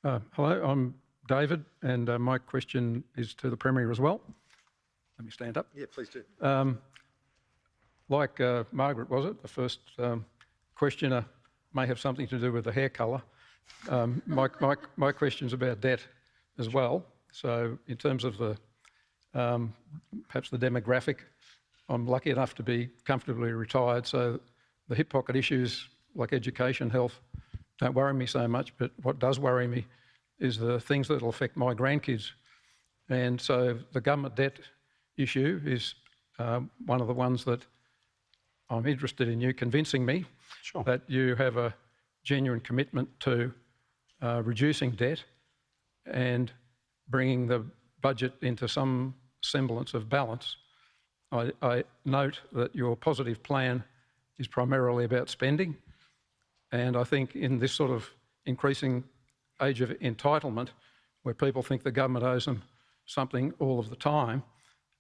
Hello, I'm David, and my question is to the Premier as well. Let me stand up. Yeah, please do. Like Margaret, was it? The first questioner may have something to do with the hair colour. My question's about debt as well. So in terms of the perhaps the demographic, I'm lucky enough to be comfortably retired, so the hip pocket issues like education, health, don't worry me so much, but what does worry me is the things that will affect my grandkids. And so the government debt issue is one of the ones that I'm interested in you convincing me that you have a genuine commitment to reducing debt and bringing the budget into some semblance of balance. I note that your positive plan is primarily about spending, and I think in this sort of increasing age of entitlement, where people think the government owes them something all of the time,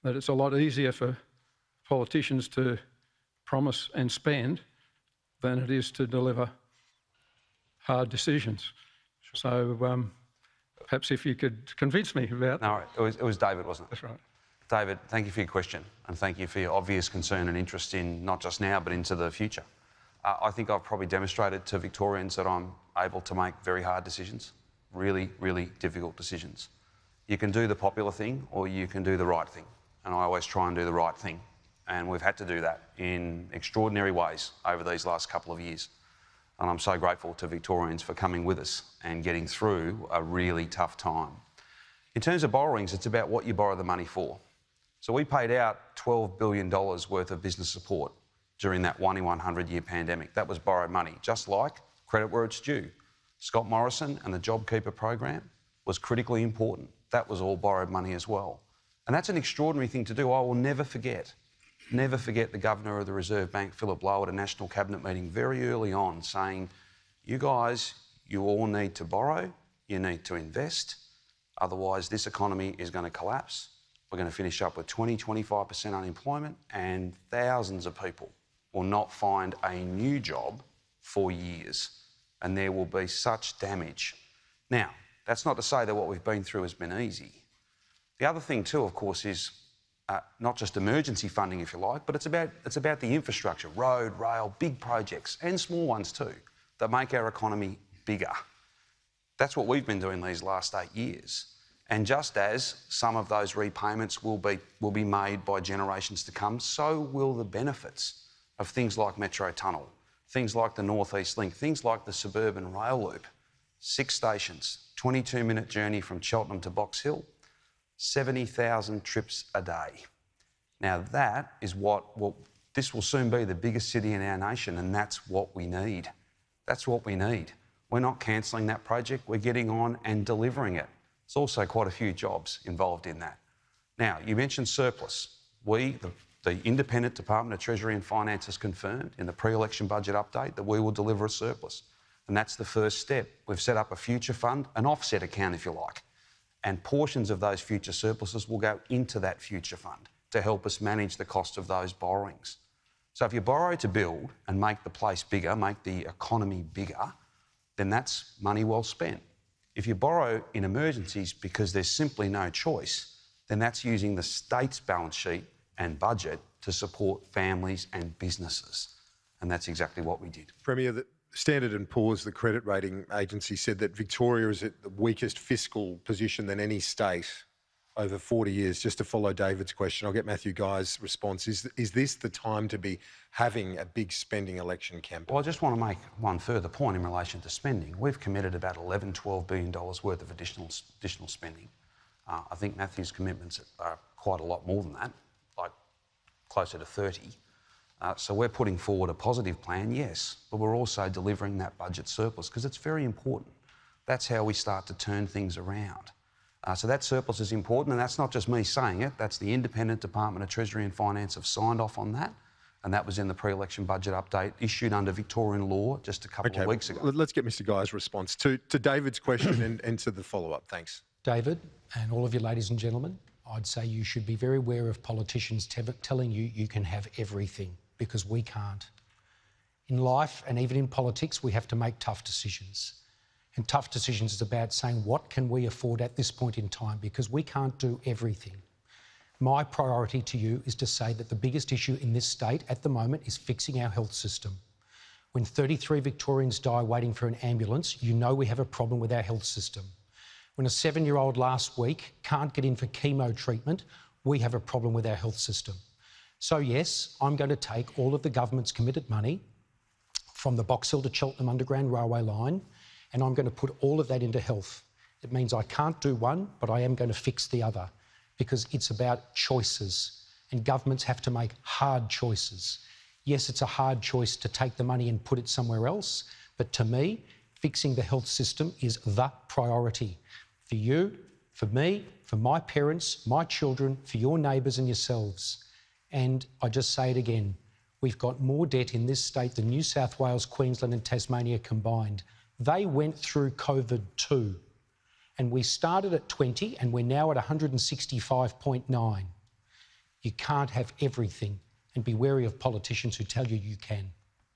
that it's a lot easier for politicians to promise and spend than it is to deliver hard decisions. So perhaps if you could convince me about... No, it was David, wasn't it? That's right. David, thank you for your question, and thank you for your obvious concern and interest in not just now but into the future. I think I've probably demonstrated to Victorians that I'm able to make very hard decisions, really, really difficult decisions. You can do the popular thing or you can do the right thing, and I always try and do the right thing. And we've had to do that in extraordinary ways over these last couple of years. And I'm so grateful to Victorians for coming with us and getting through a really tough time. In terms of borrowings, it's about what you borrow the money for. So we paid out $12 billion worth of business support during that 1 in 100 year pandemic. That was borrowed money, just like credit where it's due. Scott Morrison and the JobKeeper program was critically important. That was all borrowed money as well. And that's an extraordinary thing to do. I will never forget the Governor of the Reserve Bank, Philip Lowe, at a National Cabinet meeting very early on saying, you guys, you all need to borrow, you need to invest, otherwise this economy is going to collapse. We're going to finish up with 20-25% unemployment and thousands of people will not find a new job for years, and there will be such damage. Now, that's not to say that what we've been through has been easy. The other thing too, of course, is not just emergency funding, if you like, but it's about the infrastructure, road, rail, big projects, and small ones too, that make our economy bigger. That's what we've been doing these last 8 years. And just as some of those repayments will be made by generations to come, so will the benefits of things like Metro Tunnel, things like the North East Link, things like the suburban rail loop. 6 stations, 22-minute journey from Cheltenham to Box Hill, 70,000 trips a day. Now that is this will soon be the biggest city in our nation, and that's what we need. That's what we need. We're not cancelling that project, we're getting on and delivering it. There's also quite a few jobs involved in that. Now, you mentioned surplus. The Independent Department of Treasury and Finance has confirmed in the pre-election budget update that we will deliver a surplus. And that's the first step. We've set up a future fund, an offset account if you like, and portions of those future surpluses will go into that future fund to help us manage the cost of those borrowings. So if you borrow to build and make the place bigger, make the economy bigger, then that's money well spent. If you borrow in emergencies because there's simply no choice, then that's using the state's balance sheet and budget to support families and businesses. And that's exactly what we did. Premier, the Standard & Poor's, the credit rating agency, said that Victoria is at the weakest fiscal position than any state over 40 years. Just to follow David's question, I'll get Matthew Guy's response. Is this the time to be having a big spending election campaign? Well, I just want to make one further point in relation to spending. We've committed about $12 billion worth of additional spending. I think Matthew's commitments are quite a lot more than that, like closer to 30. So we're putting forward a positive plan, yes, but we're also delivering that budget surplus because it's very important. That's how we start to turn things around. So that surplus is important, and that's not just me saying it. That's the Independent Department of Treasury and Finance have signed off on that, and that was in the pre-election budget update issued under Victorian law just a couple of weeks ago. Let's get Mr Guy's response to David's question and to the follow-up. Thanks. David, and all of you ladies and gentlemen, I'd say you should be very aware of politicians telling you you can have everything, because we can't. In life and even in politics, we have to make tough decisions. And tough decisions is about saying what can we afford at this point in time, because we can't do everything. My priority to you is to say that the biggest issue in this state at the moment is fixing our health system. When 33 Victorians die waiting for an ambulance, you know we have a problem with our health system. When a 7-year-old last week can't get in for chemo treatment, we have a problem with our health system. So yes, I'm going to take all of the government's committed money from the Box Hill to Cheltenham Underground Railway line, and I'm going to put all of that into health. It means I can't do one, but I am going to fix the other, because it's about choices, and governments have to make hard choices. Yes, it's a hard choice to take the money and put it somewhere else, but to me, fixing the health system is the priority. For you, for me, for my parents, my children, for your neighbours and yourselves. And I just say it again, we've got more debt in this state than New South Wales, Queensland and Tasmania combined. They went through COVID too. And we started at 20 and we're now at 165.9. You can't have everything, and be wary of politicians who tell you you can.